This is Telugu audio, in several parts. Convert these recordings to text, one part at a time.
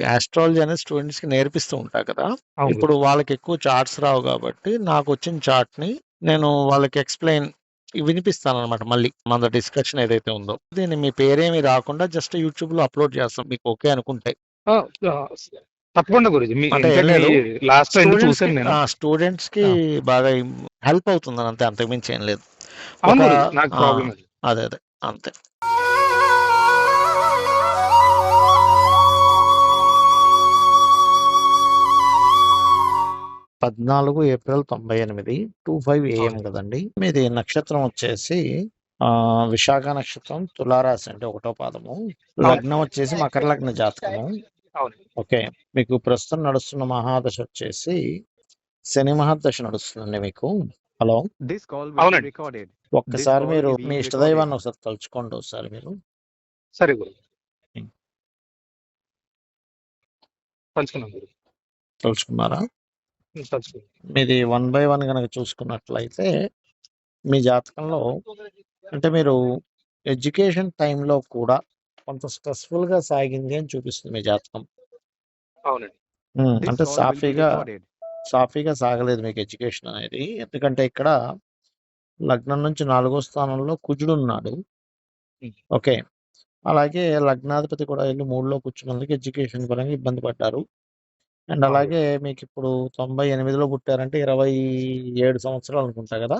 ఆస్ట్రాలజీ అనేది స్టూడెంట్స్‌కి నేర్పిస్తూ ఉంటా కదా! అవును ఇప్పుడు గురు. వాళ్ళకి ఎక్కువ చార్ట్స్ రావు గాబట్టి, నాకొచ్చిన చార్ట్‌ని నేను వాళ్ళకి వినిపిస్తాననమాట మళ్ళీ. మన డిస్కషన్ ఏదైతే ఉందో. దీన్ని మీ పేరేమి రాకుండా జస్ట్ యూట్యూబ్‌లో అప్‌లోడ్ చేస్తాం. మీకు ఓకే అనుకుంటే. ఆ! తప్పకుండా గురూజీ. అంటే ఏం ఇన్‌ఫాక్ట్ మీ లేదు. లాస్ట్ ఎండ్ స్టూడెంట్స్‌కి చూసాను నేను. స్టూడెంట్స్‌కి ఆ! బాగా హెల్ప్ అవుతుందని అంతే. అంతకుమించి ఏం లేదు. అవును ఒక గురూజీ. నాకు ఆ! ప్రాబ్లమ్ లేదు. అదే. అంతే. 14 ఏప్రిల్ 98 25 AM అవును. కదండీ! మీది నక్షత్రం వచ్చేసి విశాఖ నక్షత్రం, తులారాశి అంటే ఒకటో పాదము. అవును. లగ్నం వచ్చేసి మకర లగ్న జాతకము. అవును. ఓకే. మీకు ప్రస్తుతం నడుస్తున్న మహాదశ వచ్చేసి శని మహర్దశ నడుస్తుందండి మీకు. హలో! అవునండి. ఒక్కసారి మీరు మీ ఇష్టదైవాన్ని ఒకసారి తలుచుకోండి ఒకసారి మీరు. సరే గురు. హ్మ్. పంచుకున్నాం గురు. తలుచుకున్నారా? పంచుకున్నాం. మీది 1 బై 1 గనక చూసుకున్నట్లయితే మీ జాతకంలో అంటే మీరు ఎడ్యుకేషన్ టైంలో కూడా కొంత స్ట్రెస్‌ఫుల్‌గా సాగింది అని చూపిస్తుంది మీ జాతకం. అవునండి. అంటే సాఫీగా సాగలేదు మీకు ఎడ్యుకేషన్ అనేది. ఎందుకంటే ఇక్కడ లగ్నం నుంచి 4 స్థానంలో కుజుడున్నాడు. హ్మ్. ఓకే. అలాగే లగ్నాధిపతి కూడా ఎళ్లి 3లో కూర్చున్నందుకు ఎడ్యుకేషన్ పరంగా ఇబ్బంది పడ్డారు. అండ్ అవును గురు. అలాగే మీకిప్పుడు 98లో పుట్టారంటే 27 సంవత్సరాలు అనుకుంటా గదా!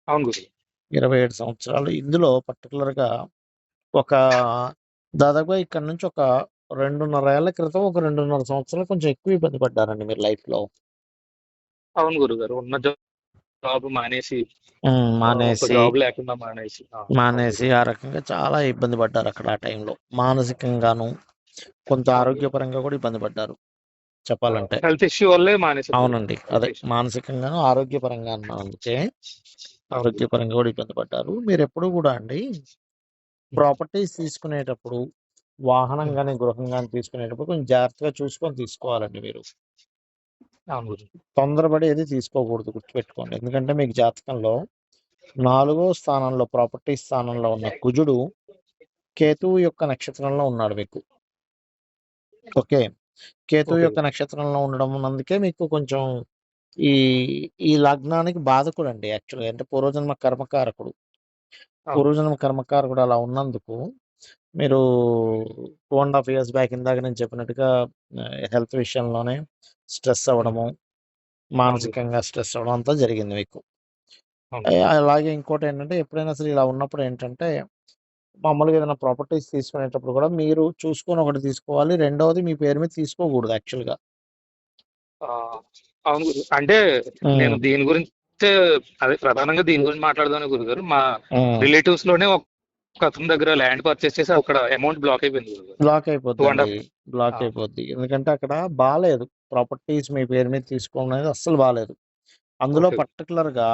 అవును గురు. 27 సంవత్సరాలు. ఇందులో పర్టిక్యులర్‌గా ఒక దాదాపుగా ఇక్కడి నుంచి ఒక 2.5 ఏళ్ల క్రితం ఒక 2.5 సంవత్సరాలు కొంచెం ఎక్కువ ఇబ్బంది పడ్డారండి మీరు లైఫ్‌లో. అవును గురుగారు. ఉన్న జాబ్ మానేసి ఒక మానేసి, జాబ్ లేకుండా మానేసి. అవును గురు. ఆ రకంగా చాలా ఇబ్బంది పడ్డారక్కడ ఆ టైంలో. మానసికంగాను, కొంత అవును గురు. ఆరోగ్యపరంగా కూడా ఇబ్బంది పడ్డారు చెప్పాలంటే. హెల్త్ ఇష్యూ వల్లే మానేసారు గురు. అవునండి. అదే హెల్త్ ఇష్యూ. మానసికంగాను, ఆరోగ్యపరంగా అన్నాను అందుకే. అవును గురు. ఆరోగ్యపరంగా కూడా ఇబ్బంది పడ్డారు. మీరెప్పుడు కూడా అండి హ్మ్. ప్రాపర్టీస్ తీసుకునేటప్పుడు, వాహనం హ్మ్. గాని, గృహం గాని తీసుకునేటప్పుడు కొంచెం జాగ్రత్తగా చూసుకొని తీసుకోవాలండి మీరు. అవును గురు. తొందరపడి ఏది తీసుకోకూడదు గుర్తుపెట్టుకోండి. ఎందుకంటే మీకు జాతకంలో 4 స్థానంలో ప్రాపర్టీ స్థానంలో ఉన్న కుజుడు కేతువు యొక్క నక్షత్రంలో ఉన్నాడు మీకు. ఓకే. కేతువు ఓకే యొక్క గురు. నక్షత్రంలో ఉండడం నందుకే మీకు కొంచెం ఈ, ఈ లగ్నానికి బాధకుడండి యాక్చువల్‌గా. అంటే పూర్వజన్మ కర్మకారకుడు. అవును. పూర్వజన్మ కర్మకారకుడు అలా ఉన్నందుకు మీరు 2 ½ ఇయర్స్ బ్యాక్ ఇందాక నేను చెప్పినట్టుగా హెల్త్ విషయంలోనే స్ట్రెస్ హ్మ్. అవ్వడము, అవును గురు. మానసికంగా స్ట్రెస్ అవ్వడం అంతా జరిగింది మీకు. అవును గురు. అలాగే ఇంకోటేంటంటే ఎప్పుడైనా సరే ఇలా ఉన్నప్పుడు ఏంటంటే మామూలుగా ఏదైనా ప్రాపర్టీస్ తీసుకునేటప్పుడు కూడా మీరు చూసుకొని ఒకటి తీసుకోవాలి. రెండోది మీ పేరు మీద తీసుకోకూడదు యాక్చువల్‌గా. అవును గురు. అంటే నేను హ్మ్. దీని గురించే అదే ప్రధానంగా దీని గురించి మాట్లాడదామని గురుగారు. మా హ్మ్. రిలేటివ్స్ లోనే ఒక అతని దగ్గర ల్యాండ్ పర్చేస్ చేసి అక్కడ అమౌంట్ బ్లాక్ అయిపోయింది గురుగారు. బ్లాక్ 2 అయిపోద్దండి. 1/2. బ్లాక్ అయిపోద్ది. ఎందుకంటే అక్కడ బాలేదు. ప్రాపర్టీస్ మీ పేరు మీద తీసుకోవడం అనేది అస్సలు బాలేదు. అందులో ఓకే. పర్టిక్యులర్‌గా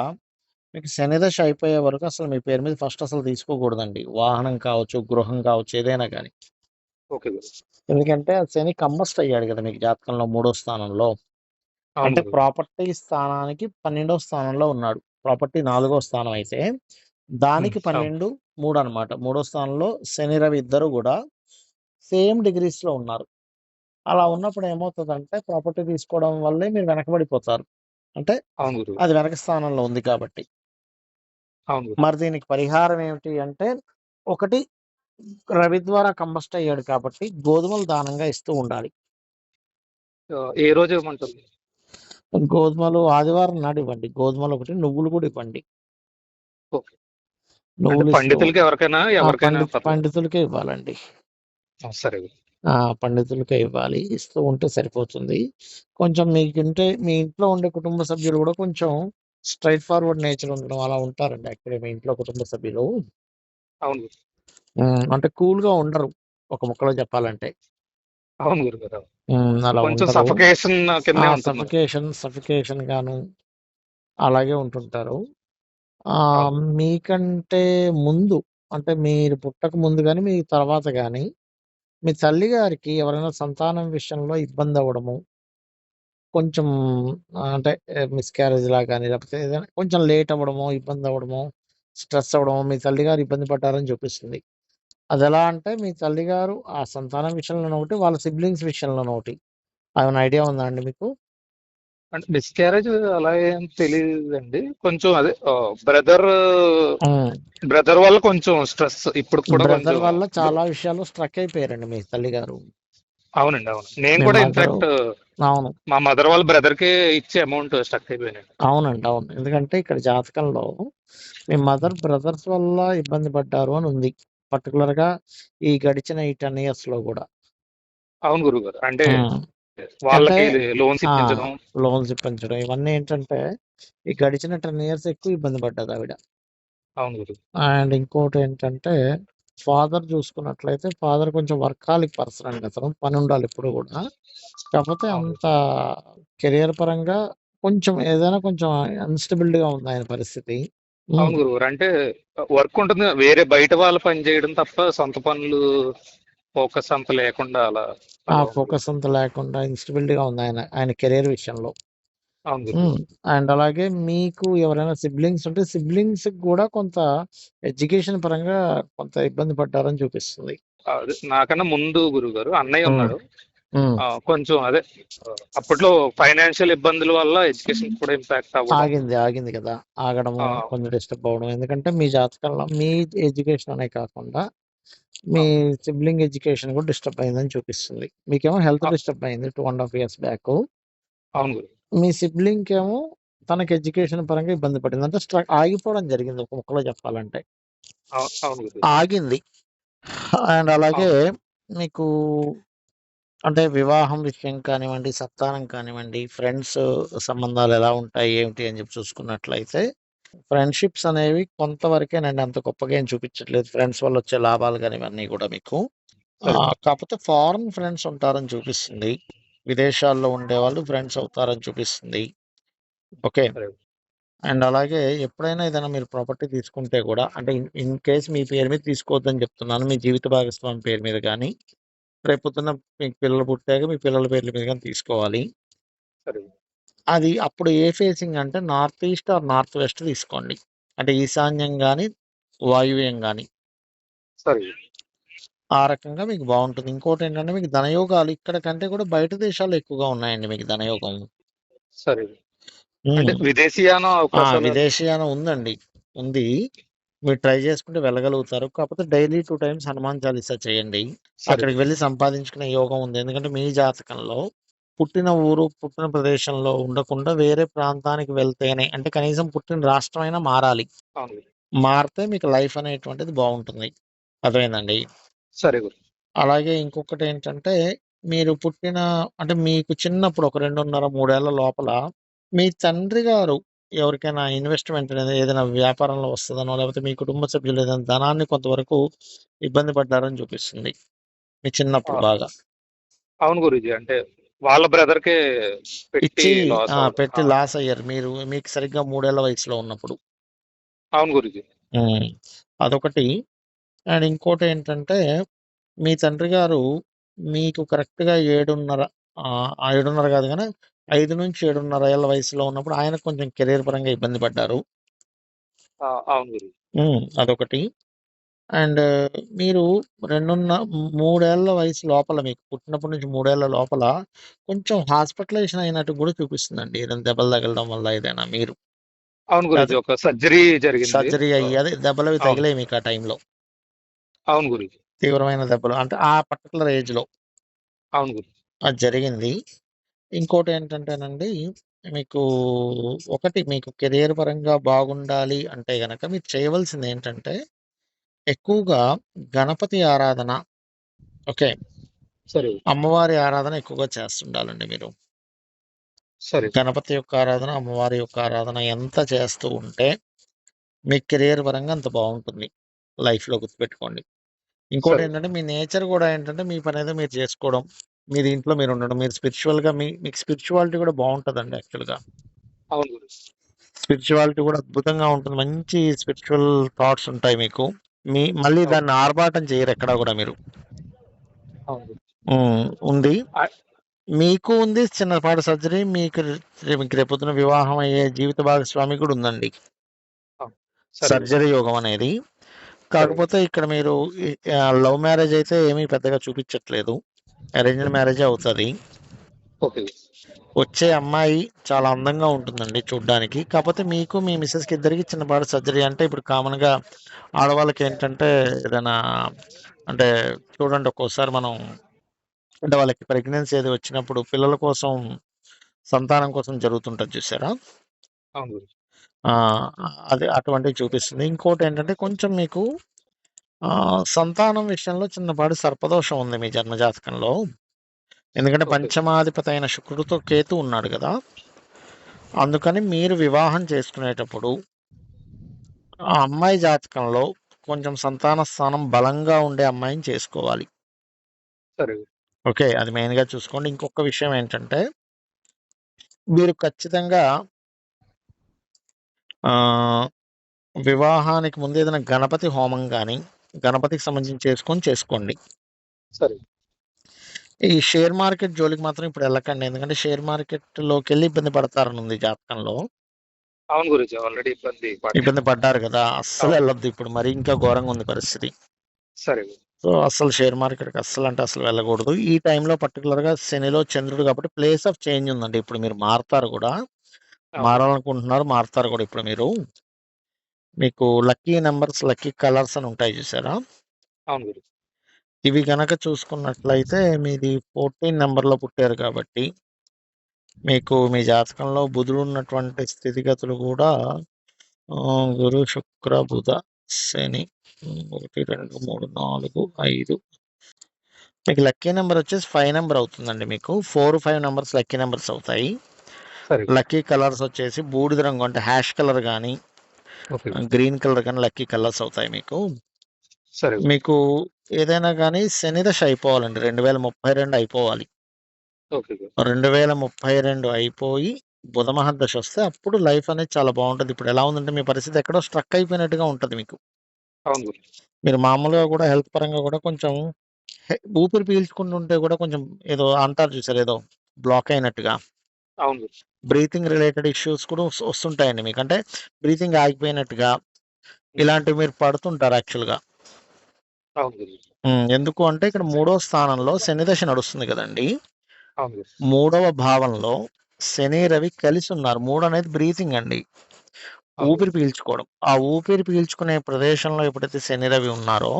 మీకు శని దశ అయిపోయే వరకు అసలు మీ పేరు మీద ఫస్ట్ అసలు తీసుకోకూడదండి. వాహనం కావచ్చు, గృహం కావచ్చు ఏదైనా గాని. ఓకే గురు. ఎందుకంటే శని కంబస్ట్ అయ్యాడు కదా! మీకు జాతకంలో 3 స్థానంలో. అవును అంటే గురు. ప్రాపర్టీ స్థానానికి 12వ స్థానంలో ఉన్నాడు. ప్రాపర్టీ 4వ స్థానం అయితే, దానికి అవును. 12, 3 అనమాట. మూడో స్థానంలో శని, రవి ఇద్దరు గూడా సేమ్ డిగ్రీస్‌లో ఉన్నారు. అలా ఉన్నప్పుడు ఏమవుతదంటే, ప్రాపర్టీ తీసుకోవడం వల్లే మీరు వెనకబడిపోతారు. అంటే అవును గురు. అది వెనక స్థానంలో ఉంది కాబట్టి. అవును గురు. మరి దీనికి పరిహారం ఏమిటి అంటే, ఒకటి రవి ద్వారా కంబస్ట్ అయ్యాడు కాబట్టి గోధుమలు దానంగా ఇస్తూ ఉండాలి. ఏ రోజు ఇవ్వమంటారు? గోధుమలు ఆదివారం నాడు ఇవ్వండి. గోధుమలు ఒకటి, నువ్వులు కూడా ఇవ్వండి. ఓకే. అంటే నువ్వులు ఇస్తూ పండితులకి ఎవరికైనా పర్లేదు. పండితులకే ఇవ్వాలండి. సరే గురు. పండితులకే ఇవ్వాలి. ఇస్తూ ఉంటే సరిపోతుంది. కొంచెం మీకుంటే మీ ఇంట్లో ఉండే కుటుంబ సభ్యులు గూడా కొంచెం స్ట్రెయిట్ ఫార్వర్డ్ నేచర్ ఉండడం అలా ఉంటారండి యాక్చువల్లీ మీ ఇంట్లో కుటుంబ సభ్యులు. అవును గురు. అంటే కూల్‌గా ఉండరు. ఒక ముక్కలో చెప్పాలంటే. అవును గురుగారు. అలా కొంచెం ఉండరు. సఫకేషన్ కిందే ఉంటుంది మరి. సఫికేషన్ గాను అలాగే ఉంటుంటారు. అవును. మీకంటే ముందు అంటే మీరు పుట్టక ముందు గాని, మీ తర్వాత గాని మీ తల్లిగారికి ఎవరైనా సంతానం విషయంలో ఇబ్బందవ్వడము, కొంచెం అంటే మిస్‌క్యారేజ్‌లా గాని, లేకపోతే ఏదైనా కొంచెం లేట్ అవ్వడమో, ఇబ్బందవ్వడమో, స్ట్రెస్ అవ్వడమో, మీ తల్లిగారు ఇబ్బంది పడ్డారని చూపిస్తుంది. అదెలా అంటే మీ తల్లిగారు ఆ సంతానం విషయంలోను ఒకటి, వాళ్ళ సిబ్లింగ్స్ విషయంలోను ఒకటి. ఏమైనా ఐడియా ఉందా అండి మీకు? అంటే మిస్‌క్యారేజ్ అలా ఏం తెలీదండి. కొంచెం అదే బ్రదర్ హ్మ్. బ్రదర్ వల్ల కొంచెం స్ట్రెస్ ఇప్పటికి కూడా బ్రదర్ కొంచెం. వల్ల బ్ర చాలా విషయాల్లో స్ట్రక్ అయిపోయారండి మీ తల్లిగారు. అవునండి. అవును. నేను మీ కూడా మదరు ఇన్‌ఫాక్ట్ అవును. మా మదర్ వాళ్ళ బ్రదర్‌కే ఇచ్చే అమౌంట్ స్టక్ అయిపోయానండి. అవునండి. అవును. ఎందుకంటే ఇక్కడ జాతకంలో మీ మదర్ బ్రదర్స్ వల్ల ఇబ్బంది పడ్డారు అని ఉంది. పర్టిక్యులర్‌గా ఈ గడిచిన ఈ 10 ఇయర్స్‌లో గూడా. అవును గురువుగారు. అంటే హ్మ్. అంటే వాళ్ళకి లోన్స్ ఆ! ఇప్పించడం. లోన్స్ ఇప్పించడం ఇవన్నీ ఏంటంటే, ఈ గడిచిన 10 ఇయర్స్ ఎక్కువ ఇబ్బంది పడ్డదావిడ. అవును గురు. అండ్ ఇంకోటేంటంటే, ఫాదర్ చూసుకున్నట్లయితే ఫాదర్ కొంచెం వర్కాలిక్ పర్సన్ అండి అతను. పనుండాలి ఎప్పుడు గూడా. కాపోతే అవును అంత గురు. కెరియర్ పరంగా కొంచెం ఏదైనా కొంచెం అన్‌స్టేబుల్డ్‌గా ఉంది ఆయన పరిస్థితి. హ్మ్. అవును గురువుగారు. అంటే వర్క్ ఉంటుంది. వేరే బయట వాళ్ళ పని చేయడం తప్ప సొంత పనులు ఫోకస్ అంత లేకుండా అలా ఆ అలా ఉంది. ఫోకస్ అంతా లేకుండా ఇన్‌స్టేబుల్డ్‌గా ఉంది ఆయన కెరియర్ విషయంలో. అవును హ్మ్. గురువుగారు. అండ్ అలాగే మీకు ఎవరైనా సిబ్లింగ్స్ ఉంటే సిబ్లింగ్స్‌కి గూడా కొంత ఎడ్యుకేషన్ పరంగా కొంత ఇబ్బంది పడ్డారని చూపిస్తుంది. అదే నాకన్నా ముందు గురువుగారు అన్నయ్య హ్మ్. ఉన్నాడు. హ్మ్. కొంచెం అదే అప్పట్లో ఫైనాన్షియల్ ఇబ్బందుల వల్ల ఎడ్యుకేషన్ కూడా ఇంపాక్ట్ అవ్వడం. ఆగింది గదా! ఆగడము, ఆ, కొంచెం డిస్టర్బ్ అవ్వడం. ఎందుకంటే మీ జాతకంలో మీ ఎడ్యుకేషన్ అనే కాకుండా మీ అవును. సిబ్లింగ్ ఎడ్యుకేషన్ కూడా డిస్టర్బ్ అయిందని చూపిస్తుంది. మీకేమో హెల్త్ ఆ, డిస్టర్బ్ అయింది 2 ½ ఇయర్స్ బ్యాకు. అవును గురు. మీ సిబ్లింగ్‌కేమో తనకి ఎడ్యుకేషన్ పరంగా ఇబ్బంది పడింది. అంటే ఆగిపోవడం జరిగింది ఒక ముక్కలో చెప్పాలంటే. అవును గురు. ఆగింది. అండ్ అలాగే అవును. మీకు అంటే వివాహం విషయం కానివ్వండి, సంతానం కానివ్వండి, ఫ్రెండ్స్ సంబంధాలు ఎలా ఉంటాయి, ఏమిటి అని చెప్పి చూసుకున్నట్లయితే, ఫ్రెండ్‌షిప్స్ అనేవి కొంతవరకేనండి. అంత గొప్పగా ఏం చూపించట్లేదు. ఫ్రెండ్స్ వల్ల వచ్చే లాభాలు గాని ఇవన్నీ గూడా మీకు. సరే గురు. కాపోతే ఫారెన్ ఫ్రెండ్స్ ఉంటారని చూపిస్తుంది. విదేశాల్లో ఉండేవాళ్ళు ఫ్రెండ్స్ అవుతారని చూపిస్తుంది. ఓకే. సరే గురు. అండ్ అలాగే ఎప్పుడైనా ఏదైనా మీరు ప్రాపర్టీ తీసుకుంటే గూడా అంటే ఇన్ ఇన్ కేస్ మీ పేరు మీద తీసుకోవద్దని చెప్తున్నాను. మీ జీవిత భాగస్వామి పేరు మీద గాని, రేపొద్దున్న మీకు పిల్లలు పుట్టాక మీ పిల్లల పేర్ల మీద గాని తీసుకోవాలి. సరే గురు. అది అప్పుడు ఏ ఫేసింగ్ అంటే north east are north west తీసుకోండి. అంటే ఈశాన్యం గాని, వాయువ్యం గాని. సరే గురు. ఆ రకంగా మీకు బావుంటుంది. ఇంకోటేంటంటే మీకు ధనయోగాలు ఇక్కడ కంటే కూడా బయట దేశాల్లో ఎక్కువగా ఉన్నాయండి మీకు ధనయోగం. సరే గురు. అంటే హ్మ్. విదేశీయానం అవకాశాలు విదేశీయానం ఉందండి. ఉంది. మీరు ట్రై చేసుకుంటే వెళ్ళగలుగుతారు. కాకపోతే డైలీ 2 టైమ్స్ హనుమాన్ చాలీసా చేయండి. సరే అక్కడికి గురు. వెళ్లి సంపాదించుకునే యోగం ఉంది. ఎందుకంటే మీ జాతకంలో పుట్టిన ఊరు, పుట్టిన ప్రదేశంలో ఉండకుండా వేరే ప్రాంతానికి వెళ్తేనే అంటే కనీసం పుట్టిన రాష్ట్రమైనా మారాలి. అవును గురు. మారితే మీకు లైఫ్ అనేటువంటిది బావుంటుంది. అర్థమైందండి? సరే గురు. అలాగే ఇంకొకటేంటంటే మీరు పుట్టిన అంటే మీకు చిన్నప్పుడు ఒక 2.5, 3 ఏళ్ల లోపల మీ తండ్రి గారు ఎవరికైనా ఇన్వెస్ట్‌మెంట్ అనేది ఏదైనా వ్యాపారంలో వస్తదనో, లేకపోతే మీ కుటుంబ సభ్యులు ఏదైనా ధనాన్ని కొంతవరకు ఇబ్బంది పడ్డారని చూపిస్తుంది. మీ ఆ, చిన్నప్పుడు బాగా. అవును గురూజీ. అంటే వాళ్ళ బ్రదర్‌కే పెట్టి ఇచ్చి లాస్ అవ్వడం. పెట్టి లాస్ అయ్యారు. మీకు సరిగ్గా 3 ఏళ్ల వయసులో ఉన్నప్పుడు. అవును గురూజీ. హ్మ్. అదొకటి. అండ్ ఇంకోటేంటంటే మీ తండ్రి గారు మీకు కరెక్ట్‌గా 7:30 7:30 కాదు గానీ 5-7:30 ఏళ్ల వయసులో ఉన్నప్పుడు ఆయన కొంచెం కెరియర్ పరంగా ఇబ్బంది పడ్డారు. అవును గురూజీ. అదొకటి. అండ్ మీరు 3 ఏళ్ల వయసు లోపల మీకు పుట్టినప్పటి నుంచి 3 ఏళ్ల లోపల కొంచెం హాస్పిటలైజేషన్ అయినట్టు కూడా చూపిస్తుందండి. ఏదైనా దెబ్బలు తగలడం వల్ల ఏదైనా మీరు. అవును గురూజీ. లేతే ఒక సర్జరీ జరిగింది. సర్జరీ అయ్యి అదే దెబ్బలవి అవును. తగిలాయి మీకు ఆ టైంలో. అవును గురూజీ. తీవ్రమైన దెబ్బలు. అంటే ఆ పర్టిక్యులర్ ఏజ్‌లో అవును గురూజీ. అది జరిగింది. ఇంకోటేంటంటేనండి, మీకు ఒకటి మీకు కెరియర్ పరంగా బాగుండాలి అంటే గనక మీరు చేయవలసిందేంటంటే, ఎక్కువగా గణపతి ఆరాధన ఓకే. సరే. అమ్మవారి ఆరాధన ఎక్కువగా చేస్తుండాలండి మీరు. సరే. గణపతి యొక్క ఆరాధన, అమ్మవారి యొక్క ఆరాధన ఎంత చేస్తూ ఉంటే, మీ కెరియర్ పరంగా అంత బావుంటుంది. లైఫ్‌లో గుర్తుపెట్టుకోండి. సరే. ఇంకోటేంటంటే, మీ నేచర్ గూడా ఏంటంటే, మీ పనేదో మీరు జేసుకోవడం. మీ దీంట్లో మీరుండడం. మీరు స్పిరిచ్యువల్‌గా మీకు స్పిరిచ్యువాలిటీ గూడా బావుంటదండి యాక్చువల్‌గా. అవును గురూజీ. స్పిరిచ్యువాలిటీ గూడా అద్భుతంగా ఉంటుంది. మంచి స్పిరిచ్యువల్ థాట్స్ ఉంటాయి మీకు. మళ్ళీ అవును. దాన్ని ఆర్భాటం చెయ్యరెక్కడా గూడా మీరు. అవును గురూజీ. ఉంది. ఆహ్, మీకు ఉంది చిన్నపాటి సర్జరీ. మీకు రేపొద్దున వివాహం అయ్యే జీవిత భాగస్వామి కూడా ఉందండి. అవును. సరే గురూజీ. సర్జరీ యోగం అనేది. కాకపోతే ఇక్కడ మీరు లవ్ మ్యారేజ్ అయితే ఏమీ పెద్దగా చూపించట్లేదు. అరేంజ్డ్ మ్యారేజే అవుతది. ఓకే. వచ్చే అమ్మాయి చాలా అందంగా ఉంటుందండి చూడ్డానికి. కాపోతే మీకు, మీ మిసెస్‌కి ఇద్దరికీ చిన్నపాటి సర్జరీ. అంటే ఇప్పుడు కామన్‌గా ఆడవాళ్ళకేంటంటే ఏదైనా అంటే చూడండి, ఒక్కోసారి మనం అంటే వాళ్ళకి ప్రెగ్నెన్సీ అది వచ్చినప్పుడు పిల్లల కోసం, సంతానం కోసం జరుగుతుంటది చూసారా? అవును గురూజీ. అది అటువంటివి చూపిస్తుంది. ఇంకోటేంటంటే కొంచెం మీకు సంతానం విషయంలో చిన్నపాటి సర్పదోషం ఉంది మీ జన్మజాతకంలో. ఎందుకంటే ఓకే. పంచమాధిపతి అయిన శుక్రుడితో కేతు ఉన్నాడు గదా! అందుకని మీరు వివాహం చేసుకునేటప్పుడు ఆ అమ్మాయి జాతకంలో కొంచెం సంతాన స్థానం బలంగా ఉండే అమ్మాయిని చేసుకోవాలి. సరే. ఓకే. అది మెయిన్‌గా చూసుకోండి. ఇంకొక విషయం ఏంటంటే మీరు ఖచ్చితంగా ఆహ్, వివాహానికి ముందు ఏదైనా గణపతి హోమం గాని, గణపతికి సంబంధించి చేసుకోండి. సరే. ఈ షేర్ మార్కెట్ జోలికి మాత్రం ఇప్పుడు ఎళ్ళకండి. ఎందుకంటే షేర్ మార్కెట్‌లోకెళ్ళి ఇబ్బంది పడతారనుంది జాతకంలో. అవును గురూజీ. ఆల్రెడీ ఇబ్బంది పడ్డాను. ఇబ్బంది పడ్డారు గదా! అవును. అస్సలెళ్ళొద్దు. ఇప్పుడు మరీ ఇంకా ఘోరంగా ఉంది పరిస్థితి. సరే. సో, అస్సలు షేర్ మార్కెట్‌కి అస్సలంటే అసలు వెళ్ళకూడదు. ఈ టైంలో పర్టిక్యులర్‌గా శనిలో చంద్రుడు కాబట్టి ప్లేస్ ఆఫ్ చేంజ్ ఉందండి. ఇప్పుడు మీరు మారతారు గూడా. అవును. మారాలనుకుంటున్నారు, మారతారు గూడా ఇప్పుడు మీరు. మీకు లక్కీ నంబర్స్, లక్కీ కలర్స్ అని ఉంటాయి చూసారా? అవును గురూజీ. ఇవి గనక చూసుకున్నట్లయితే మీది 14 నంబర్‌లో పుట్టారు కాబట్టి, మీకు మీ జాతకంలో బుధుడున్నటువంటి స్థితిగతులు గూడా గురు, శుక్ర, బుధ, శని 1, 2, 3, 4, 5 మీకు లక్కీ నంబర్ వచ్చేసి 5 నంబర్ అవుతుందండి మీకు. 4, 5 నంబర్స్ లక్కీ నంబర్స్ అవుతాయి. సరే. లక్కీ కలర్స్ వచ్చేసి బూడిద రంగు అంటే హాష్ కలర్ గాని, ఓకే. గ్రీన్ కలర్ గాని లక్కీ కలర్స్ అవుతాయి మీకు. సరే. మీకు ఏదైనా గాని శని దశ అయిపోవాలండి. 2032 అయిపోవాలి. ఓకే. 2032 అయిపోయి బుధ మహర్దశ వస్తే అప్పుడు లైఫ్ అనేది చాలా బావుంటది. ఇప్పుడు ఎలా ఉందంటే మీ పరిస్థితి ఎక్కడో స్ట్రక్ అయిపోయినట్టుగా ఉంటది మీకు. అవును గురూజీ. మీరు మామూలుగా గూడా హెల్త్ పరంగా గూడా కొంచెం ఊపిరి పీల్చుకుంటుంటే గూడా కొంచెం ఏదో అంటారు చూసారా? ఏదో బ్లాక్ అయినట్టుగా. అవును గురూజీ. బ్రీతింగ్ రిలేటెడ్ ఇష్యూస్ కూడా వస్తుంటాయండి మీకు. అంటే బ్రీతింగ్ ఆగిపోయినట్టుగా హ్మ్. ఇలాంటివి మీరు పడుతుంటారు యాక్చువల్‌గా. అవును గురూజీ. ఎందుకు అంటే ఇక్కడ మూడో స్థానంలో శని దశ నడుస్తుంది గదండీ! అవును గురూజీ. మూడవ భావంలో శని, రవి కలిసున్నారు. 3 అనేది బ్రీతింగ్ అండి. అవును ఊపిరి గురూజీ. పీల్చుకోవడం. ఆ ఊపిరి పీల్చుకునే ప్రదేశంలో ఎప్పుడైతే శని, రవి ఉన్నారో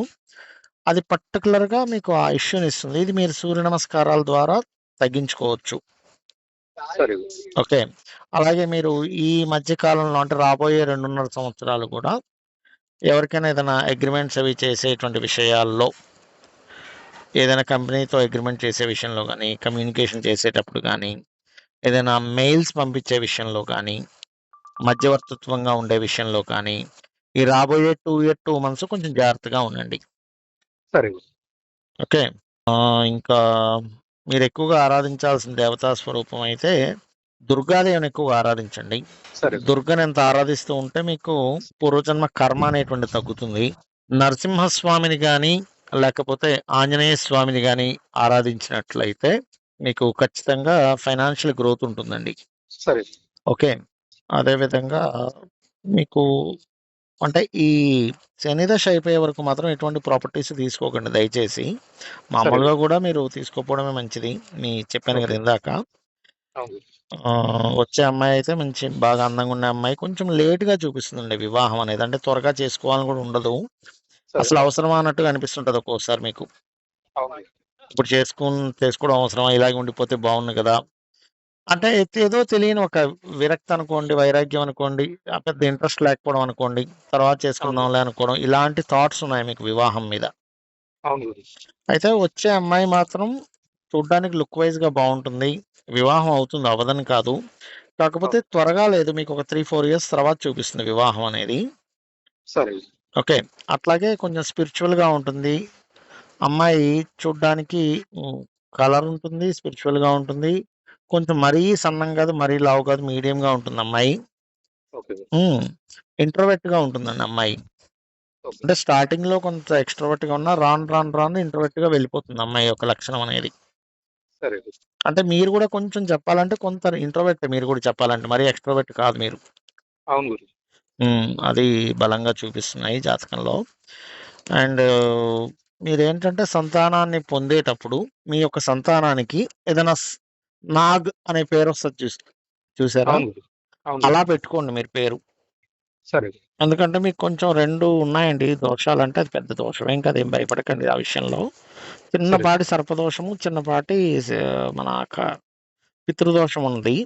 అది పర్టిక్యులర్‌గా మీకు ఆ ఇష్యూనిస్తుంది. ఇది మీరు సూర్య నమస్కారాల ద్వారా తగ్గించుకోవచ్చు. సరే. ఓకే. అలాగే మీరు ఈ మధ్య కాలంలో అంటే రాబోయే 2.5 సంవత్సరాలు కూడా ఎవరికైనా ఏదైనా అగ్రీమెంట్స్ అవి చేసేటువంటి విషయాల్లో ఏదైనా కంపెనీతో అగ్రీమెంట్ చేసే విషయంలో గానీ, కమ్యూనికేషన్ చేసేటప్పుడు గానీ, ఏదైనా మెయిల్స్ పంపించే విషయంలో గానీ, మధ్యవర్తిత్వంగా ఉండే విషయంలో కానీ, ఈ రాబోయే 2 మంత్స్ కొంచెం జాగ్రత్తగా ఉండండి. సరే. ఓకే. ఇంకా మీరెక్కువగా ఆరాధించాల్సిన దేవతా స్వరూపం అయితే దుర్గాదేవిని ఎక్కువగా ఆరాధించండి. సరే. దుర్గని ఎంత ఆరాధిస్తూ ఉంటే మీకు పూర్వజన్మ కర్మ అనేటువంటిది తగ్గుతుంది. నరసింహస్వామిని గాని, లేకపోతే ఆంజనేయ స్వామిని గాని ఆరాధించినట్లయితే మీకు ఖచ్చితంగా ఫైనాన్షియల్ గ్రోత్ ఉంటుందండి. సరే. ఓకే. అదే విధంగా మీకు అంటే ఈ శని దశ అయిపోయే వరకు మాత్రం ఎటువంటి ప్రాపర్టీస్ తీసుకోకండి దయచేసి. సరే. మామూలుగా గూడా మీరు తీసుకోకపోవడమే మంచిది. చెప్పాను ఓకే. గదా ఇందాక. అవును. వచ్చే అమ్మాయి అయితే మంచి బాగా అందంగా ఉండే అమ్మాయి. కొంచెం లేట్‌గా చూపిస్తుందండి వివాహం అనేది. అంటే త్వరగా చేసుకోవాలని కూడా ఉండదు. సరే. అసలు అవసరమా అన్నట్టుగా అనిపిస్తుంటది ఒక్కోసారి మీకు. అవును. ఇప్పుడు చేసుకోవడం అవసరమా? ఇలాగే ఉండిపోతే బావుండు గదా! అంటే ఏదో తెలియని ఒక విరక్తి అనుకోండి, వైరాగ్యం అనుకోండి, పెద్ద ఇంట్రెస్ట్ లేకపోవడం అనుకోండి, తర్వాత అవును. చేసుకుందాంలే అనుకోవడం, ఇలాంటి థాట్స్ ఉన్నాయి మీకు వివాహం మీద. అవును గురూజీ. అయితే వచ్చే అమ్మాయి మాత్రం చూడ్డానికి లుక్ వైస్‌గా బావుంటుంది. వివాహం అవుతుంది, అవ్వదని కాదు. కాకపోతే అవును. త్వరగా లేదు. మీకు ఒక 3, 4 ఇయర్స్ తర్వాత చూపిస్తుంది వివాహం అనేది. సరే. ఓకే. అట్లాగే కొంచెం స్పిరిచువల్‌గా ఉంటుంది. అమ్మాయి చూడ్డానికి హ్మ్, కలర్ ఉంటుంది, స్పిరిచువల్‌గా ఉంటుంది. కొంచెం మరీ సన్నం కాదు, మరీ లావు కాదు, మీడియంగా ఉంటుంది అమ్మాయి. ఓకే. హ్మ్. ఇంట్రోవర్ట్‌గా ఉంటుందండి అమ్మాయి. ఓకే. అంటే స్టార్టింగ్‌లో కొంత ఎక్స్‌ట్రోవర్ట్‌గా ఉన్నా రాను ఇంట్రోవర్ట్‌గా వెళ్ళిపోతుంది అమ్మాయి యొక్క లక్షణం అనేది. సరే. అంటే మీరు గూడా కొంచెం చెప్పాలంటే కొంత ఇంట్రోవర్టే మీరు గూడా చెప్పాలంటే. మరీ ఎక్స్‌ట్రోవర్ట్ కాదు మీరు. అవును గురూజీ. అది బలంగా చూపిస్తున్నాయి జాతకంలో. అండ్ మీరేంటంటే సంతానాన్ని పొందేటప్పుడు మీ యొక్క సంతానానికి ఏదైనా నాగ్ అనే పేరు వస్తుంది చూసారా? అవును గురు. అవును అలా గురు. పెట్టుకోండి మీరు పేరు. సరే. ఎందుకంటే మీకు కొంచెం 2 ఉన్నాయండి దోషాలంటే అది పెద్ద దోషం. ఏం కాదు, ఏం భయపడకండి ఆ విషయంలో. సరే. చిన్నపాటి సర్పదోషము, చిన్నపాటి స మన పితృదోషం ఉంది.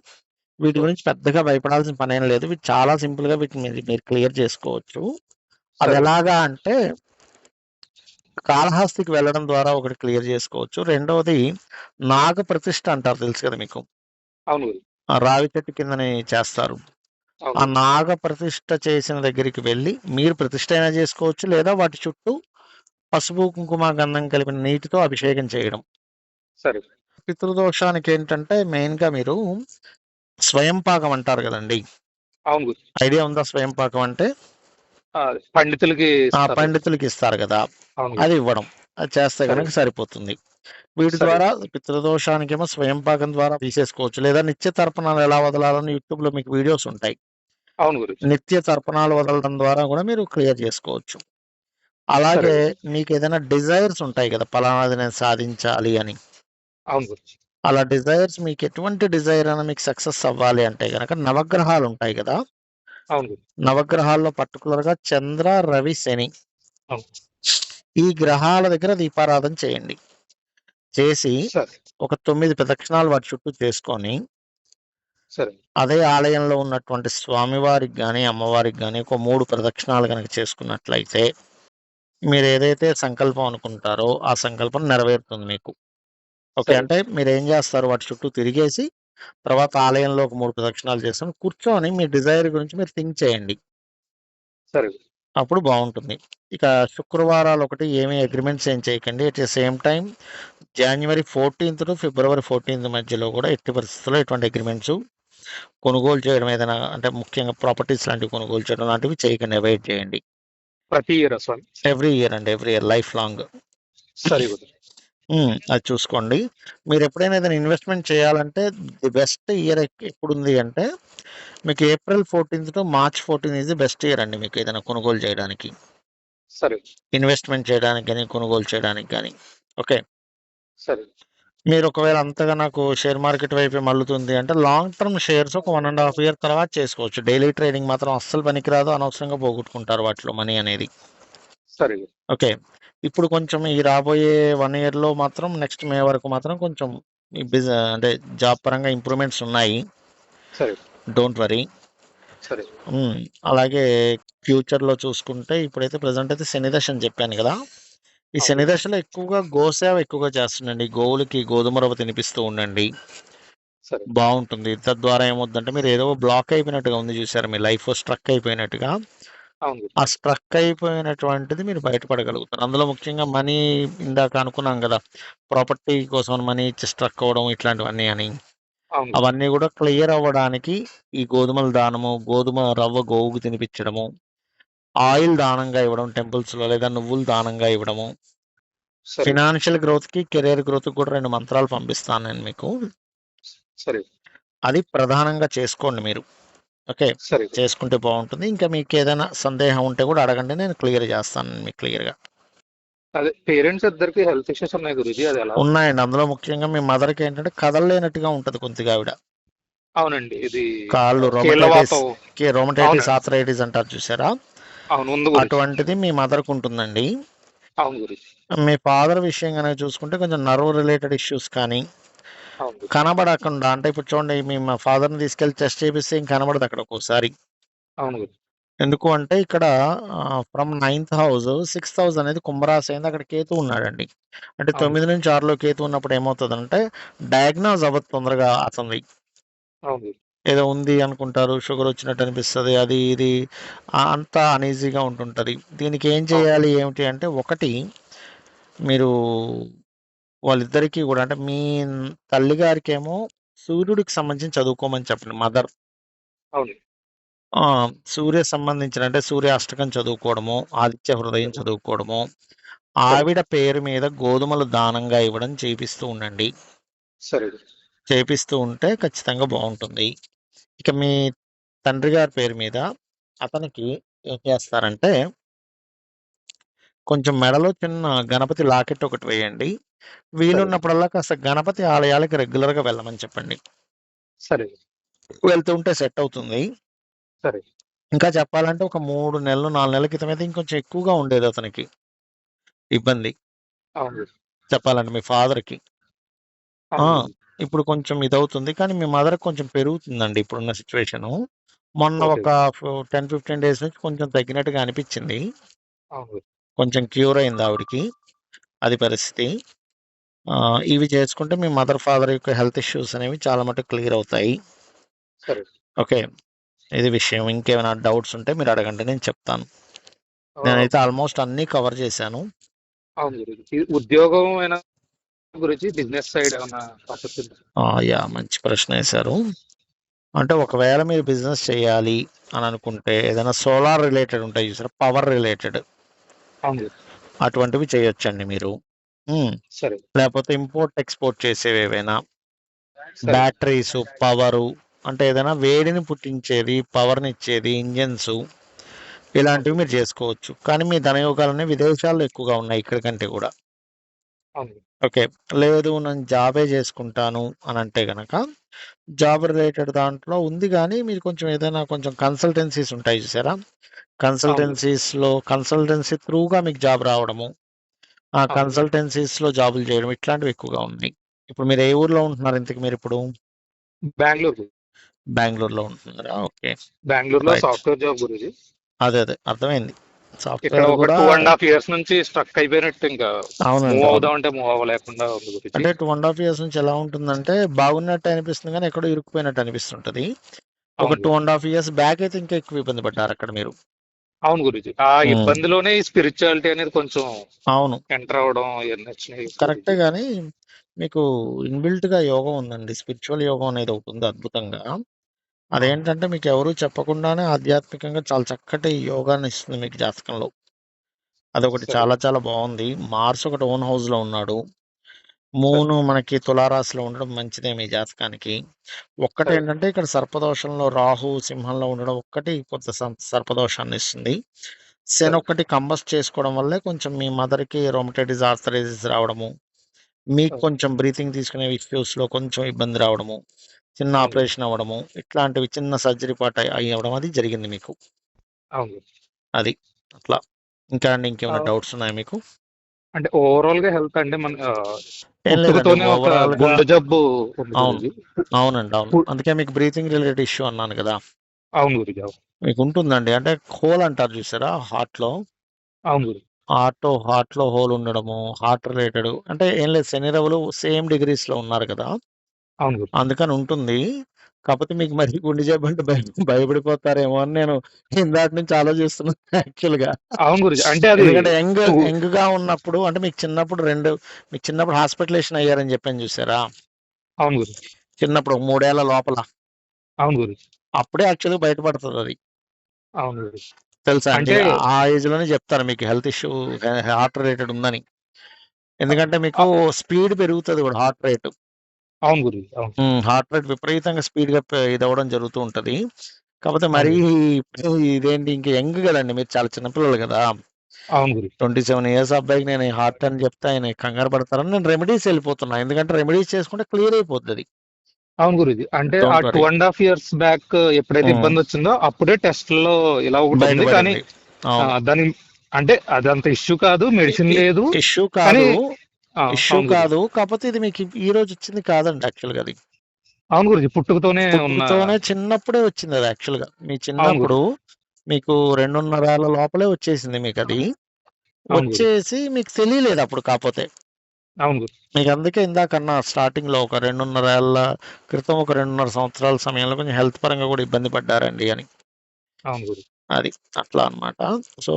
వీటి గురించి పెద్దగా భయపడాల్సిన పనేం లేదు. వీటి చాలా సింపుల్‌గా వీటిని మీరు క్లియర్ చేసుకోవచ్చు. సరే. అదెలాగా అంటే కాళహస్తికి వెళ్ళడం ద్వారా ఒకటి క్లియర్ చేసుకోవచ్చు. రెండోది నాగప్రతిష్ఠ అంటారు, తెలుసు కదా మీకు? అవును గురు. ఆ రావి చెట్టు కిందనే చేస్తారు. అవును ఆ గురు. నాగప్రతిష్ఠ చేసిన దగ్గరికి వెళ్లి మీరు ప్రతిష్ఠ అయినా చేసుకోవచ్చు. లేదా వాటి చుట్టూ పసుపు, కుంకుమ, గంధం కలిపిన నీటితో అభిషేకం చేయడం. సరే. పితృదోషానికి ఏంటంటే మెయిన్‌గా మీరు స్వయం పాకం అంటారు గదండీ! అవును గురు. ఐడియా ఉందా స్వయం పాకం అంటే? ఆ! పండితులకి ఆ! ఇస్తారు. పండితులకిస్తారు గదా! అవును అది గురు. ఇవ్వడం. అది చేస్తే సరే. గనక సరిపోతుంది. వీటి సరే. ద్వారా పితృదోషానికేమో స్వయం పాకం ద్వారా తీసేసుకోవచ్చు. లేదా నిత్య తర్పణాలు ఎలా వదలాలని యూట్యూబ్‌లో మీకు వీడియోస్ ఉంటాయి. అవును గురు. నిత్య తర్పణాలు వదలడం ద్వారా గూడా మీరు క్లియర్ జేసుకోవచ్చు. సరే అలాగే గురు. మీకేదైనా డిజైర్స్ ఉంటాయి గదా! పలానాది నేను సాధించాలి అని. అవును గురు. అలా డిజైర్స్ మీకు ఎటువంటి డిజైర్ అయినా మీకు సక్సెస్ అవ్వాలి అంటే గనక నవగ్రహాలుంటాయి గదా! అవును గురు. నవగ్రహాల్లో పర్టిక్యులర్‌గా చంద్ర, రవి, శని అవును. ఈ గ్రహాల దగ్గర దీపారాధన చేయండి. చేసి సరే. ఒక 9 ప్రదక్షిణాలు వాటి చుట్టూ చేసుకొని, సరే. అదే ఆలయంలో ఉన్నటువంటి స్వామివారికి గాని, అమ్మవారికి గాని ఒక 3 ప్రదక్షిణాలు గనక చేసుకున్నట్లయితే, మీరేదైతే సంకల్పం అనుకుంటారో ఆ సంకల్పం నెరవేరుతుంది మీకు. ఓకే. సరే. అంటే మీరేం జేస్తారు, వాటి చుట్టూ తిరిగేసి తర్వాత ఆలయంలో ఒక 3 ప్రదక్షిణాలు చేస్తాం. కూర్చొని మీ డిజైర్ గురించి మీరు థింక్ చేయండి. సరే. అప్పుడు బావుంటుంది. ఇక శుక్రవారాలు ఒకటి ఏమి అగ్రీమెంట్స్ ఏం చేయకండి. At the same time January 14 to February 14 మధ్యలో కూడా ఎట్టి పరిస్థితుల్లో ఎటువంటి అగ్రీమెంట్స్ కొనుగోలు చేయడం ఏదైనా అంటే ముఖ్యంగా ప్రాపర్టీస్ లాంటివి కొనుగోలు చేయడం లాంటివి చేయకండి. అవాయిడ్ చేయండి. ప్రతి ఇయరా స్వామి? ఎవ్రీ ఇయర్ అండి. Every year life long. సరే గురు. అది చూసుకోండి. మీరెప్పుడైనా ఏదైనా ఇన్వెస్ట్‌మెంట్ చేయాలంటే ది బెస్ట్ ఇయర్ ఎప్పుడుంది అంటే మీకు April 14 to March 14 is the best year అండి మీకు ఏదైనా కొనుగోలు చేయడానికి. సరే. ఇన్వెస్ట్‌మెంట్ చేయడానికి గాని, కొనుగోలు చేయడానికి గాని. ఓకే. సరే. మీరు ఒకవేళ అంతగా నాకు షేర్ మార్కెట్ వైపే మల్లుతుంది అంటే లాంగ్ టర్మ్ షేర్స్ ఒక 1 ½ ఇయర్ తర్వాత చేసుకోవచ్చు. డైలీ ట్రేడింగ్ మాత్రం అస్సలు పనికిరాదు. అనవసరంగా పోగొట్టుకుంటారు వాటిలో మనీ అనేది. సరే గురు. ఓకే. ఇప్పుడు కొంచెం ఈ రాబోయే 1 ఇయర్‌లో మాత్రం నెక్స్ట్ మే వరకు మాత్రం కొంచెం ఈ అంటే జాబ్ పరంగా ఇంప్రూవ్‌మెంట్స్ ఉన్నాయి. సరే. Don't worry. సరే. హ్మ్. అలాగే ఫ్యూచర్‌లో చూసుకుంటే ఇప్పుడైతే ప్రెజెంట్ అయితే శని దశ అని చెప్పాను గదా! ఈ అవును శని గురు. దశలో ఎక్కువగా గోసేవ ఎక్కువగా చేస్తుండండి. గోవులకి గోధుమ రవ్వ తినిపిస్తూ ఉండండి. సరే. బావుంటుంది. తద్వారా ఏమవుద్దంటే మీరు ఏదో బ్లాక్ అయిపోయినట్టుగా ఉంది చూసారా? మీ లైఫ్ స్ట్రక్ అయిపోయినట్టుగా. అవును గురు. ఆ స్ట్రక్ అయిపోయినటువంటిది మీరు బయటపడగలుగుతారు. అందులో ముఖ్యంగా మనీ ఇందాక అనుకున్నాం గదా! ప్రాపర్టీ కోసం మనీ ఇచ్చి స్ట్రక్ అవ్వడం ఇట్లాంటివన్నీ అని. అవును గురు. అవన్నీ గూడా క్లియర్ అవ్వడానికి ఈ గోధుమల దానము, గోధుమ రవ్వ గోవుకి తినిపిచ్చడము, ఆయిల్ దానంగా ఇవ్వడం టెంపుల్స్‌లో లేదా నువ్వులు దానంగా ఇవ్వడము. సరే. ఫినాన్షియల్ గ్రోత్‌కి, కెరియర్ గ్రోత్‌కి కూడా 2 మంత్రాలు పంపిస్తాను నేను మీకు. సరే. అది ప్రధానంగా చేసుకోండి మీరు. ఓకే. సరే గురు. చేసుకుంటే బావుంటుంది. ఇంకా మీకేదైనా సందేహం ఉంటే గూడా అడగండి. నేను క్లియర్ జేస్తాను మీకు క్లియర్‌గా. అదే పేరెంట్స్ ఇద్దరికి హెల్త్ ఇష్యూస్ ఉన్నాయి గురూజీ. అది ఎలా? ఉన్నాయండి. అందులో ముఖ్యంగా మీ మదర్‌కేంటంటే కదలలేనట్టుగా ఉంటది కొద్దిగా ఆవిడ. అవునండి. ఇది కాళ్ళు కీళ్ళవాతం. రొమటైటిస్, అవునండి. ఆర్థరైటిస్ అంటారు చూసారా? అవును. ఉంది గురూజీ. అటువంటిది మీ మదర్‌కుంటుందండి. అవును గురూజీ. మీ ఫాదర్ విషయం గనక చూసుకుంటే కొంచెం నర్వ్ రిలేటెడ్ ఇష్యూస్ కానీ, అవును గురూజీ. కనబడకుండా అంటే ఇప్పుడు చూడండి మీ మా ఫాదర్‌ని తీసుకెళ్ళి చెస్ట్ చేపిస్తే ఇంక కనబడదు అక్కడ ఒక్కోసారి. అవును గురూజీ. ఎందుకు అంటే ఇక్కడ from ninth house, sixth house అనేది కుంభరాశి అయింది. అక్కడ కేతు ఉన్నాడండి. అంటే అవును 9-6లో కేతు ఉన్నప్పుడు ఏమవుతదంటే డయాగ్నోస్ అవ్వదు తొందరగా అతనిది. అవును గురూజీ. ఏదో ఉంది అనుకుంటారు. షుగర్ వచ్చినట్టు అనిపిస్తది. అది ఇది అంతా అన్‌ఈజీగా ఉంటుంటది. దీనికి ఏం అవును. చేయాలి ఏమిటి అంటే ఒకటి మీరు వాళ్ళిద్దరికీ గూడా అంటే మీ తల్లిగారికేమో సూర్యుడికి సంబంధించి చదువుకోమని చెప్పండి మదర్. అవును. ఆ! సూర్య సంబంధించిన అంటే సూర్య అష్టకం చదువుకోవడము, ఆదిత్య హృదయం సరే. చదువుకోవడము, సరే. ఆవిడ పేరు మీద గోధుమలు దానంగా ఇవ్వడం చేపిస్తూ ఉండండి. సరే గురూజీ. చేపిస్తూ ఉంటే ఖచ్చితంగా బావుంటుంది. ఇక మీ తండ్రి గారి పేరు మీద అతనికి ఏం చేస్తారంటే కొంచెం మెడలో చిన్న గణపతి లాకెట్ ఒకటి వేయండి. సరే వీలున్నప్పుడల్లా కాస్త గణపతి ఆలయాలకి రెగ్యులర్‌గా వెళ్ళమని చెప్పండి. సరే వెళ్తుంటే సెట్ అవుతుంది. సరే ఇంకా చెప్పాలంటే ఒక 3 నెలలు, 4 నెలల క్రితమైతే ఇంకొంచెం ఎక్కువగా ఉండేది అతనికి ఇబ్బంది. అవును గురూజీ. చెప్పాలంటే మీ ఫాదర్‌కి. ఆ! అవును గురూజీ. ఇప్పుడు కొంచెం ఇదవుతుంది. కానీ మీ మదర్‌కి కొంచెం పెరుగుతుందండి ఇప్పుడున్న సిట్యుయేషను. మొన్న ఓకే ఒక గురూజీ. 10, 15 డేస్ నుంచి కొంచెం తగ్గినట్టుగా అనిపిచ్చింది. అవును గురూజీ. కొంచెం క్యూర్ అయింది ఆవిడకి. అది పరిస్థితి. ఇవి చేసుకుంటే మీ మదర్, ఫాదర్ యొక్క హెల్త్ ఇష్యూస్ అనేవి చాలా మటుకు క్లియర్ అవుతాయి. సరే ఓకే. ఇది విషయం. ఇంకేమైనా డౌట్స్ ఉంటే మీరు అడగండి నేను చెప్తాను. ఆ, నేనైతే ఆల్మోస్ట్ అన్నీ కవర్ చేశాను. అవును గురూజీ. ఈ ఉద్యోగం అయినా గురూజీ బిజినెస్ సైడ్ ఏమన్నా ఆపర్చునిటీ? యాహ్! మంచి ప్రశ్నేశారు. అంటే ఒకవేళ మీరు బిజినెస్ చేయాలి అని అనుకుంటే ఏదైనా సోలార్ రిలేటెడ్ ఉంటాయి చూసారా? పవర్ రిలేటెడ్ అవును గురూజీ. అటువంటివి చేయొచ్చండి మీరు. హ్మ్. సరే లేపోతే ఇంపోర్ట్, ఎక్స్‌పోర్ట్ చేసేవేవైనా సరే బ్యాటరీసు, పవరు అంటే ఏదైనా వేడిని పుట్టించేది, పవర్‌నిచ్చేది, ఇంజిన్సు అవును ఇలాంటివి గురూజీ. మీరు చేసుకోవచ్చు. కానీ మీ ధనయోగాలనేవి విదేశాల్లో ఎక్కువగా ఉన్నాయి ఇక్కడి కంటే గూడా. అవును గురూజీ. ఓకే. లేదు నేను జాబే చేసుకుంటాను అనంటే గనక జాబ్ రిలేటెడ్ దాంట్లో ఉంది గానీ, మీరు కొంచెం ఏదైనా కొంచెం కన్సల్టెన్సీస్ ఉంటాయి చూసారా? అవును గురూజీ. కన్సల్టెన్సీ త్రూగా మీకు జాబ్ రావడము, ఆ అవును గురూజీ. కన్సల్టెన్సీస్‌లో జాబులు చేయడం ఇట్లాంటివి ఎక్కువగా ఉన్నాయి. ఇప్పుడు మీరు ఏ ఊర్లో ఉంటున్నారు ఇంతకి మీరిప్పుడు? బెంగళూరు గురూజీ. బెంగుళూరులో ఉంటున్నారా? ఓకే. బెంగళూరులో రైట్. Software job Guruji. అదే. అర్థమైంది. ఇక్కడ సాఫ్ట్‌వేర్ ఒక గూడా 2½ ఇయర్స్ నుంచి స్ట్రక్ అయిపోయినట్టు ఇంకా మూవ్ అవునండి. అవును. అవుదాం అంటే మూవ్ అవ్వలేకుండా ఉంది గురూజీ. అంటే 2 ½ ఇయర్స్ నుంచి ఎలా ఉంటుందంటే, బాగున్నట్టే అనిపిస్తుంది గానీ, ఎక్కడో ఇరుక్కుపోయినట్టు అనిపిస్తుంటది. ఒక అవును గురూజీ. 2 ½ ఇయర్స్ బ్యాక్ అయితే ఇంకా ఎక్కువ ఇబ్బంది పడ్డారక్కడ మీరు. అవును గురూజీ. ఆ హ్మ్. ఇబ్బందిలోనే ఈ స్పిరిచువాలిటీ అనేది కొంచెం అవును. ఎంటర్ అవ్వడం ఇయన్నీ వచ్చినాయి కరెక్టే గురూజీ. గానీ, మీకు ఇన్‌బిల్ట్‌గా యోగం ఉందండి. స్పిరిచువల్ యోగం అనేది ఒకటుంది అద్భుతంగా. ఆ, అదేంటంటే, మీకెవరు చెప్పకుండానే ఆధ్యాత్మికంగా చాలా చక్కటి యోగాన్నిస్తుంది మీకు జాతకంలో. అదొకటి సరే చాలా చాలా బావుంది. మార్స్ ఒకటి ఓన్ హౌస్‌లో ఉన్నాడు. సరే మూను మనకి తులారాశిలో ఉండడం మంచిదే మీ జాతకానికి. సరే ఒక్కటేంటంటే ఇక్కడ సర్పదోషంలో రాహు సింహంలో ఉండడం ఒక్కటి కొంత సర్పదోషాన్ని ఇస్తుంది. శని సరే ఒక్కటి కంబస్ట్ చేసుకోవడం వల్లే కొంచెం మీ మదర్‌కి రొమటైటిస్, ఆర్థరైటిస్ రావడము, మీకు సరే. కొంచెం బ్రీతింగ్ తీసుకునే ఇష్యూస్‌లో కొంచెం ఇబ్బంది రావడము, చిన్న అవును గురూజీ. ఆపరేషన్ అవ్వడము, ఇట్లాంటివి చిన్న సర్జరీ పార్ట్ అవ్వడం అది జరిగింది మీకు. అవును గురూజీ. అది. అట్లా. ఇంకా అండి ఇంకేమైనా ఆ, డౌట్స్ ఉన్నాయా మీకు? అంటే ఓవరాల్ గా హెల్త్ అంటే మన ఏం లేదండి. పుట్టుకతోనే ఒక ఓవరాల్‌గా గుండె జబ్బు ఉంది అవును. గురూజీ. అవునండి. అవును. పు- అందుకే మీకు బ్రీతింగ్ రిలేటెడ్ ఇష్యూ అన్నాను గదా! అవును గురూజీ. అవును మీకుంటుందండి. అంటే హోల్ అంటారు చూసారా హార్ట్‌లో? అవును గురూజీ. హార్ట్‌లో హోల్ ఉండడము, హార్ట్ రిలేటెడ్ అంటే ఏం లేదు శని, రవులు సేమ్ డిగ్రీస్‌లో ఉన్నారు కదా! అవును గురూజీ. అందుకని ఉంటుంది. కాపోతే మీకు మరి గుండె జబ్బంటే భయపడిపోతారేమో అని నేను ఇందాక నుంచి ఆలోచిస్తున్నాను యాక్చువల్‌గా. అవును గురూజీ. అంటే అది ఎందుకంటే ఊ- యంగ్‌గా ఉన్నప్పుడు అంటే మీకు చిన్నప్పుడు హాస్పిటలైజేషన్ అయ్యారని చెప్పాను చూసారా? అవును గురూజీ. చిన్నప్పుడు ఒక 3 ఏళ్ల లోపల. అవును గురూజీ. అప్పుడే యాక్చువల్‌గా బయటపడతదది. అవును గురూజీ. తెలుసా అండి? అంటే ఆ ఏజ్‌లోనే చెప్తారు మీకు హెల్త్ ఇష్యూ హార్ట్ రిలేటెడ్ ఉందని. అ- ఎందుకంటే మీకు అ- స్పీడ్ పెరుగుతది కూడా హార్ట్ రేట్. అవును గురూజీ. అవును హార్ట్ రేట్ విపరీతంగా స్పీడ్‌గా ఇదవ్వడం జరుగుతూ ఉంటది. కాపోతే అవును మరీ గురూజీ. ఇదేంటి ఇంక యంగ్ గదండీ! మీరు చాలా చిన్న పిల్లలు గదా! అవును గురూజీ. 27 ఇయర్స్ అబ్బాయికి నేను ఈ హార్ట్ అని జెప్తే ఆయన కంగారు పడతారని నేను రెమెడీస్ ఎళ్ళిపోతున్నా. ఎందుకంటే రెమెడీస్ చేసుకుంటే క్లియర్ అయిపోద్దది. అవును గురూజీ. అంటే ఆ డోంట్ వరీ. 2½ ఇయర్స్ బ్యాక్ ఎప్పుడైతే హ్మ్. ఇబ్బంది వచ్చిందో అప్పుడే టెస్ట్‌లలో ఇలా ఒకటి ఉంది. కానీ బయటపడింది. అవును. దాని అంటే అదంత ఇష్యూ కాదు. ఇ మెడిసిన్ ఇ లేదు. ఇష్యూ కానీ కాదు. అవును గురూజీ. కాపోతే ఇది మీకు ఈరోజు వచ్చింది కాదండి యాక్చువల్‌గా అది. అవును గురూజీ. పుట్టుకతోనే ఉన్న పుట్టుకతోనే చిన్నప్పుడే వచ్చిందది యాక్చువల్‌గా. మీ అవును చిన్నప్పుడు గురూజీ. మీకు 2:30 ఏళ్ల లోపలే వచ్చేసింది మీకది. అవును గురూజీ. వచ్చేసి మీకు తెలియలేదప్పుడు కాపోతే. అవును గురూజీ. మీకందుకే ఇందాకన్నా స్టార్టింగ్‌లో ఒక 2:30 ఏళ్ల క్రితం ఒక 2:30 సంవత్సరాల సమయంలో కొంచెం హెల్త్ పరంగా గూడా ఇబ్బంది పడ్డారండి అని. అవును గురూజీ. అది. అట్లా అన్నమాట. సో,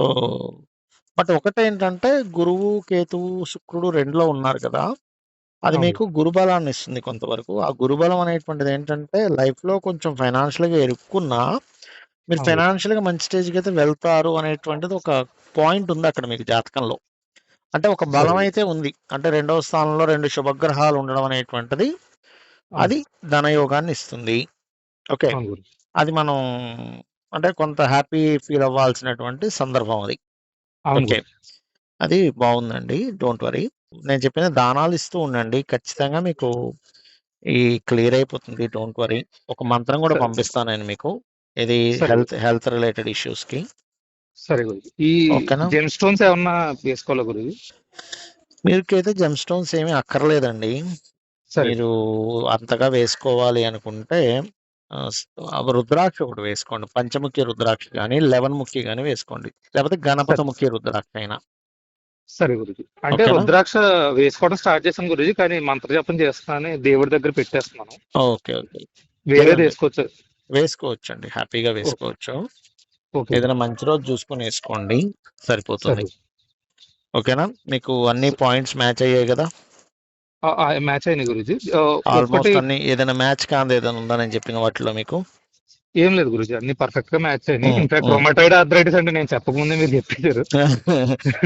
బట్ ఒకటేంటంటే గురువు, కేతువు, శుక్రుడు 2లో ఉన్నారు కదా! అది అవును మీకు గురూజీ. గురుబలాన్నిస్తుంది కొంతవరకు. ఆ గురుబలం అనేటువంటిదేంటంటే లైఫ్‌లో కొంచెం ఫైనాన్షియల్‌గా ఇరుక్కున్నా మీరు అవును గురూజీ. ఫైనాన్షియల్‌గా మంచి స్టేజ్‌కైతే వెళ్తారు అనేటువంటిది ఒక పాయింట్ ఉందక్కడ మీకు జాతకంలో. అంటే ఒక సరే బలం గురూజీ. అయితే ఉంది. అంటే రెండవ స్థానంలో 2 శుభగ్రహాలు ఉండడం అనేటువంటిది అవును. అది ధనయోగాన్ని ఇస్తుంది. ఓకే. అవును గురూజీ. అది మనం అంటే కొంత హ్యాపీ ఫీల్ అవ్వాల్సినటువంటి సందర్భం అది. అవును ఓకే. గురూజీ. అది బాగుందండి. Don't worry. నేను చెప్పిన దానాలు ఇస్తూ ఉండండి. ఖచ్చితంగా మీకు ఈ క్లియర్ అయిపోతుంది. Don't worry. ఒక మంత్రం కూడా సరే పంపిస్తాను నేను మీకు. ఇది సరే హెల్త్ రిలేటెడ్ ఇష్యూస్‌కి. సరే గురుజీ. ఈ ఓకేనా? జెమ్ స్టోన్స్ ఏమన్నా వేసుకోవాలా గురుజీ? మీకైతే జెమ్ స్టోన్స్ ఏమీ అక్కర్లేదండి. సరే మీరు అంతగా వేసుకోవాలి అనుకుంటే రుద్రాక్ష ఒకటి వేసుకోండి. పంచముఖి రుద్రాక్ష గాని, 11 ముఖి గాని వేసుకోండి. లేకపోతే సరే గణపతముఖి రుద్రాక్ష అయినా. సరే గురుజీ. అంటే ఓకేనా? రుద్రాక్ష వేసుకోవడం స్టార్ట్ చేశాను గురుజీ, కానీ మంత్రజపం చేస్తున్నాను, దేవుడి దగ్గర పెట్టేస్తున్నాను. ఓకే. వేరేది చేయండి. వేసుకోవచ్చు? వేసుకోవచ్చండి. హ్యాపీగా ఓకే వేసుకోవచ్చు. ఓకే ఏదైనా గురుజీ. మంచి రోజు చూసుకొని వేసుకోండి. సరిపోతుంది. సరే ఓకేనా? మీకు అన్ని పాయింట్స్ మ్యాచ్ అయ్యాయి గదా! మ్యాచ్ అయినాయి గురుజీ. ఒక్కటి ఆల్మోస్ట్ అన్ని. ఏదైనా మ్యాచ్ కానిది ఏదైనా ఉందా నేను చెప్పిన వాటిలో మీకు? ఏం లేదు గురుజీ, అన్ని పర్ఫెక్ట్ గా మ్యాచ్ అయినాయి. హ్మ్. ఇన్ఫాక్ట్ హ్మ్. రొమటైడ్ ఆర్థరైటిస్ అంటే నేను చెప్పకముందే మీరు చెప్పేశారు.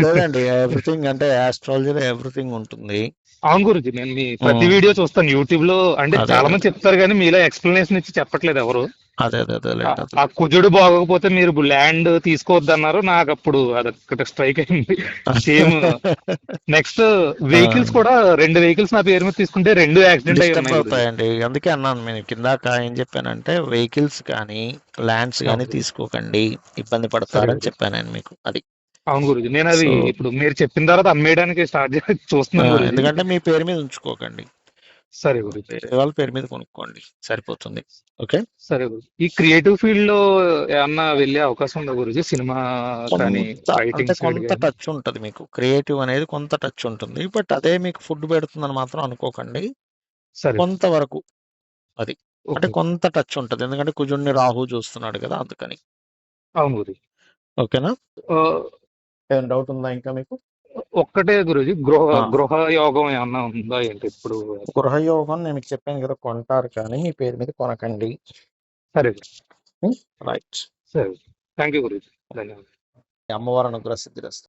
లేదండి. ఎవ్రీథింగ్ అంటే ఆస్ట్రాలజీలో ఎవ్రీథింగ్ ఉంటుంది. అవును గురుజీ, నేను మీ ప్రతి హ్మ్. వీడియో చూస్తాను యూట్యూబ్ లో. అంటే అదే. చాలా అదే. మంది చెప్తారు కానీ మీలా ఎక్స్ప్లెనేషన్ ఇచ్చి చెప్పట్లేదు ఎవరు. అదేలెండి. ఆ కుజుడు బాగోకపోతే మీరు ల్యాండ్ తీసుకోవద్దన్నారు, నాకు అప్పుడు అదొక్కటి స్ట్రైక్ అయింది. సేమ్ నెక్స్ట్ ఆ! వెహికల్స్ కూడా 2 వెహికల్స్ నా పేరు మీద తీసుకుంటే 2 యాక్సిడెంట్ అయి డిస్టర్బ్ ఉన్నాయి గురుజీ. అవుతాయండి. అందుకే అన్నాను నేను కిందాక ఏం చెప్పానంటే వెహికల్స్ కానీ, ల్యాండ్స్ గానీ అవును గురుజీ. తీసుకోకండి. ఇబ్బంది సరే పడతారని గురుజీ. చెప్పాను నేను మీకు. అది. అవును గురుజీ, నేను అవి సో, ఇప్పుడు మీరు చెప్పిన తర్వాత అమ్మేయడానికి స్టార్ట్ చూస్తున్నాను గురుజీ. ఎందుకంటే మీ పేరు మీద ఉంచుకోకండి. సరే గురుజీ. వేరే వాళ్ళ పేరు మీద కొనుక్కోండి. సరిపోతుంది. ఓకే. సరే గురుజీ. ఈ క్రియేటివ్ ఫీల్డ్ లో ఏమన్నా వెళ్ళే అవకాశం ఉందా గురుజీ? సినిమా కానీ, అంటే రైటింగ్ సైడ్ కొంత కానీ? టచ్ ఉంటది మీకు. క్రియేటివ్ అనేది కొంత టచ్ ఉంటుంది. బట్ అదే మీకు ఫుడ్ పెడుతుందని మాత్రం అనుకోకండి. సరే కొంతవరకు అది. అంటే ఓకే. కొంత టచ్ ఉంటది. ఎందుకంటే కుజుడిని రాహు చూస్తున్నాడు కదా! అందుకని. అవును గురుజీ. ఓకేనా? ఆ, ఏమైనా డౌట్ ఉందా ఇంకా మీకు? ఒక్కటే గురుజీ, గృహ ఆ! గృహ యోగం ఏమన్నా ఉందా ఏంటి ఇప్పుడు? గృహయోగం నేను మీకు చెప్పాను కదా! కొంటారు కానీ మీ పేరు మీద కొనకండి. సరే గురుజీ. హ్మ్. రైట్. సరే. Thank you Guruji. ధన్యవాదాలు. అమ్మవారి అనుగ్రహ సిద్ధిరస్తు.